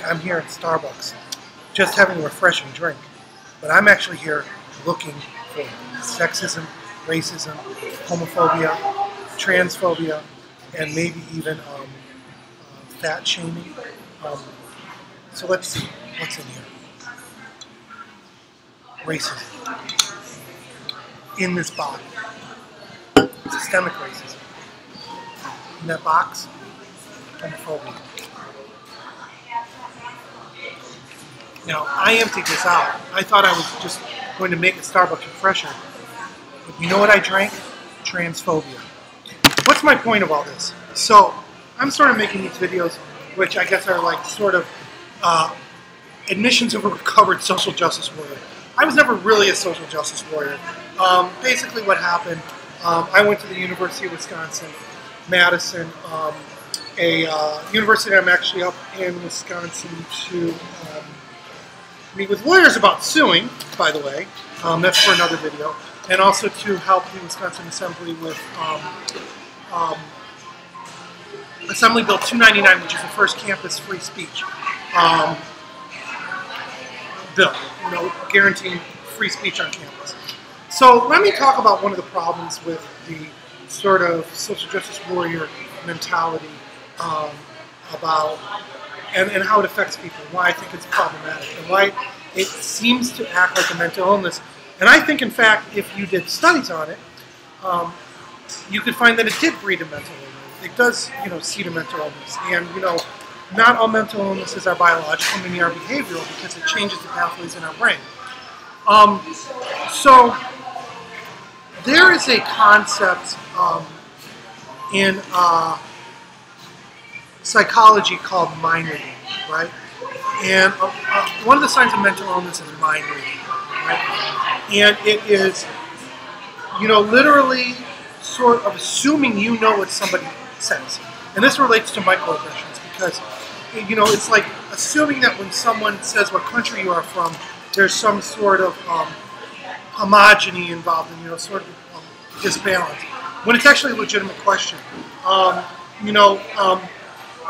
I'm here at Starbucks just having a refreshing drink, but I'm actually here looking for sexism, racism, homophobia, transphobia, and maybe even fat shaming. So let's see what's in here. Racism. In this box. Systemic racism. In that box, homophobia. Now, I emptied this out. I thought I was just going to make a Starbucks refresher. But you know what I drank? Transphobia. What's my point of all this? So, I'm sort of making these videos, which I guess are like sort of admissions of a recovered social justice warrior. I was never really a social justice warrior. Basically what happened, I went to the University of Wisconsin, Madison, a university I'm actually up in Wisconsin to meet with lawyers about suing, by the way. That's for another video. And also to help the Wisconsin Assembly with Assembly Bill 299, which is the first campus free speech bill, guaranteeing free speech on campus. So let me talk about one of the problems with the sort of social justice warrior mentality about and how it affects people, why I think it's problematic, and why it seems to act like a mental illness. And I think, in fact, if you did studies on it, you could find that it did breed a mental illness. It does, seed a mental illness. And, not all mental illnesses are biological, many are behavioral because it changes the pathways in our brain. So there is a concept in psychology called mind reading, right? And one of the signs of mental illness is mind reading, right? And it is, literally sort of assuming you know what somebody says. And this relates to microaggressions because, it's like assuming that when someone says what country you are from, there's some sort of homogeny involved in, sort of disbalance. When it's actually a legitimate question.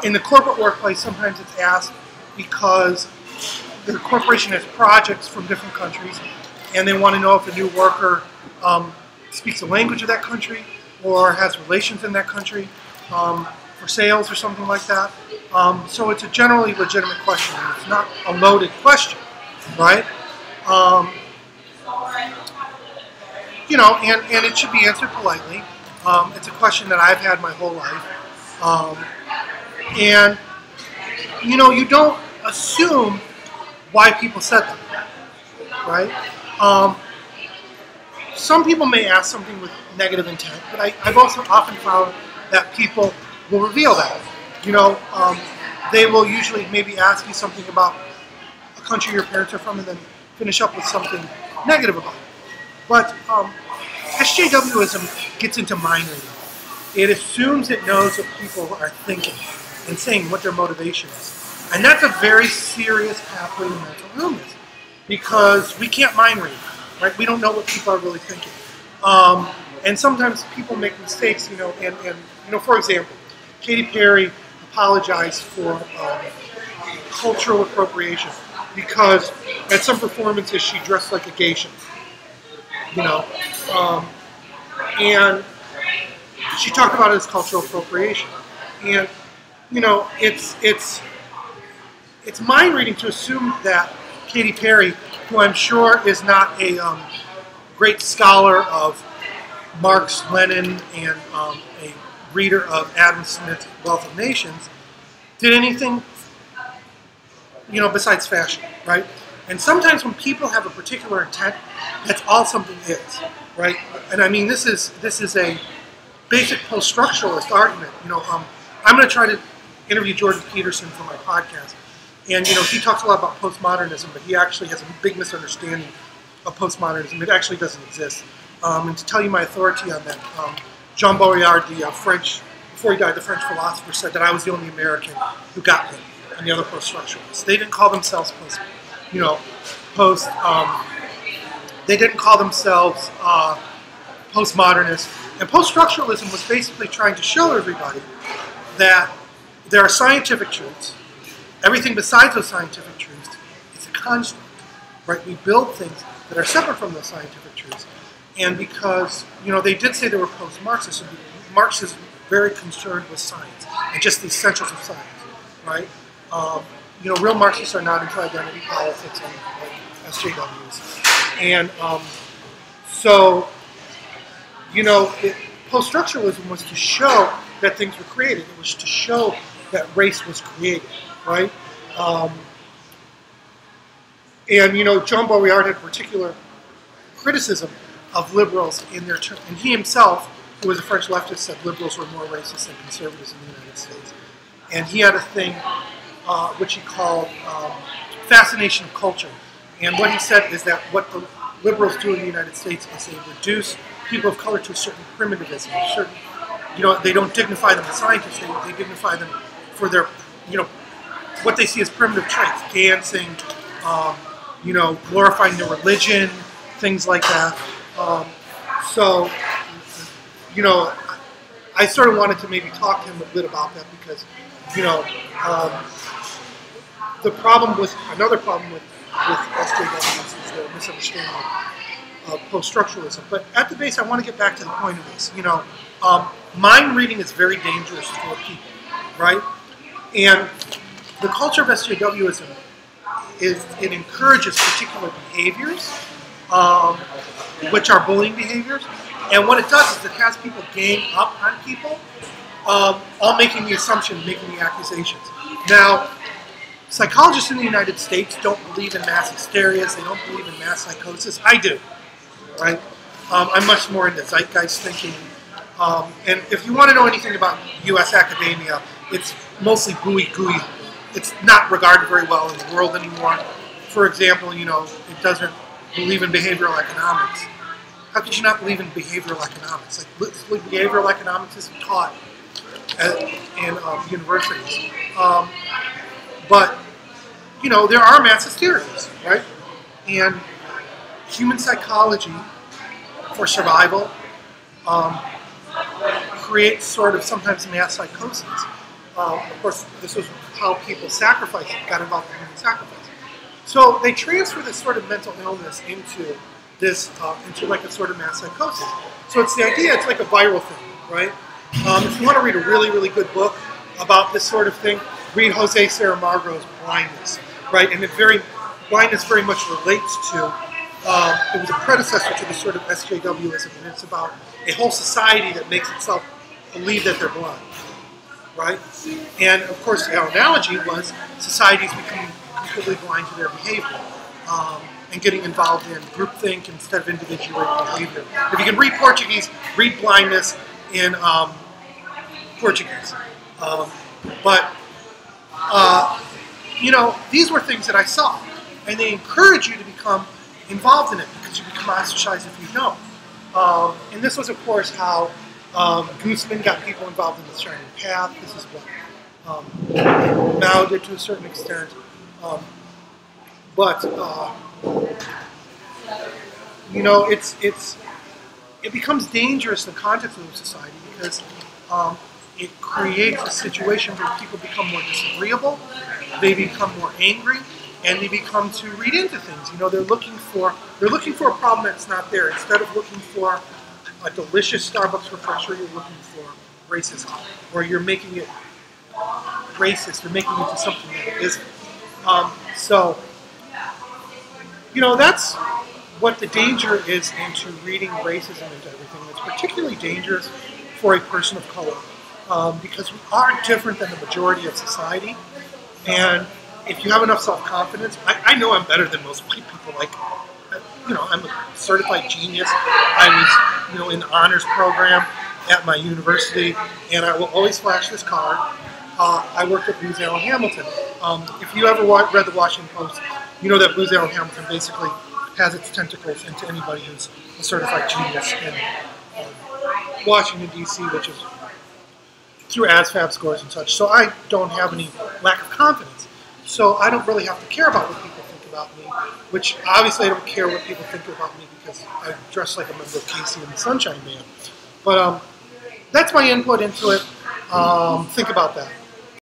In the corporate workplace, sometimes it's asked because the corporation has projects from different countries and they want to know if a new worker speaks the language of that country or has relations in that country for sales or something like that. So it's a generally legitimate question. It's not a loaded question, right? And it should be answered politely. It's a question that I've had my whole life. And, you don't assume why people said that, right? Some people may ask something with negative intent, but I've also often found that people will reveal that. They will usually maybe ask you something about a country your parents are from and then finish up with something negative about it. But SJWism gets into mind reading. It assumes it knows what people are thinking and saying what their motivation is. And that's a very serious pathway to mental illness because we can't mind read, right? We don't know what people are really thinking. And sometimes people make mistakes, and for example, Katy Perry apologized for cultural appropriation because at some performances she dressed like a geisha, and she talked about it as cultural appropriation. And it's mind reading to assume that Katy Perry, who I'm sure is not a great scholar of Marx, Lenin, and a reader of Adam Smith's Wealth of Nations, did anything, besides fashion, right? And sometimes when people have a particular intent, that's all something is, right? And I mean, this is a basic post-structuralist argument. I'm going to try to interview Jordan Peterson for my podcast, and he talks a lot about postmodernism, but he actually has a big misunderstanding of postmodernism. It actually doesn't exist. And to tell you my authority on that, Jean Baudrillard, the French, before he died, the French philosopher, said that I was the only American who got him, and the other post-structuralists. They didn't call themselves they didn't call themselves postmodernists. And post-structuralism was basically trying to show everybody that there are scientific truths, everything besides those scientific truths is a construct, right? We build things that are separate from those scientific truths. And because, they did say they were post-Marxist, and Marx is very concerned with science and just the essentials of science, right? Real Marxists are not into identity politics and like SJWs. And post-structuralism was to show that things were created. It was to show that race was created, right? John Baudrillard had particular criticism of liberals in their term, and he himself, who was a French leftist, said liberals were more racist than conservatives in the United States. And he had a thing which he called fascination of culture. And what he said is that what the liberals do in the United States is they reduce people of color to a certain primitivism, they don't dignify them as scientists, they dignify them for their, what they see as primitive traits, dancing, glorifying their religion, things like that. I sort of wanted to maybe talk to him a bit about that because, another problem with SJWs is their misunderstanding of post-structuralism. But at the base, I want to get back to the point of this. Mind reading is very dangerous for people, right? And the culture of SJWism it encourages particular behaviors, which are bullying behaviors. And what it does is it has people gang up on people, all making the assumption, making the accusations. Now, psychologists in the United States don't believe in mass hysterias. They don't believe in mass psychosis. I do, right? I'm much more into zeitgeist thinking. And if you want to know anything about U.S. academia, it's mostly gooey. It's not regarded very well in the world anymore. For example, it doesn't believe in behavioral economics. How could you not believe in behavioral economics? Like, behavioral economics isn't taught in universities. But, there are mass hysterias, right? And human psychology for survival creates sort of sometimes mass psychosis. Of course, this was how people got involved in human sacrifice. So they transfer this sort of mental illness into this, into like a sort of mass psychosis. So it's the idea, it's like a viral thing, right? If you want to read a really, really good book about this sort of thing, read Jose Saramago's Blindness, right? And blindness very much relates to, it was a predecessor to the sort of SJWism, and it's about a whole society that makes itself believe that they're blind, right? And of course, our analogy was societies becoming completely blind to their behavior and getting involved in groupthink instead of individuated behavior. If you can read Portuguese, read Blindness in Portuguese. These were things that I saw, and they encourage you to become involved in it because you become ostracized if you don't. And this was, of course, how Guzman got people involved in the Shining Path. This is what Mao did to a certain extent. It becomes dangerous in the context of society because it creates a situation where people become more disagreeable, they become more angry, and they become to read into things. They're looking for a problem that's not there. Instead of looking for a delicious Starbucks refresher, you're looking for racism, or you're making it racist, you're making it into something that it isn't. That's what the danger is into reading racism into everything. It's particularly dangerous for a person of color because we are different than the majority of society. And if you have enough self-confidence, I know I'm better than most white people. I'm a certified genius. I was, in the honors program at my university, and I will always flash this card. I worked at Booz Allen Hamilton. If you ever read the Washington Post, you know that Booz Allen Hamilton basically has its tentacles into anybody who's a certified genius in Washington, D.C., which is through ASVAB scores and such. So I don't have any lack of confidence. So I don't really have to care about what people think about me, which obviously I don't care what people think about me because I dress like a member of Casey and the Sunshine Band. But that's my input into it. Think about that.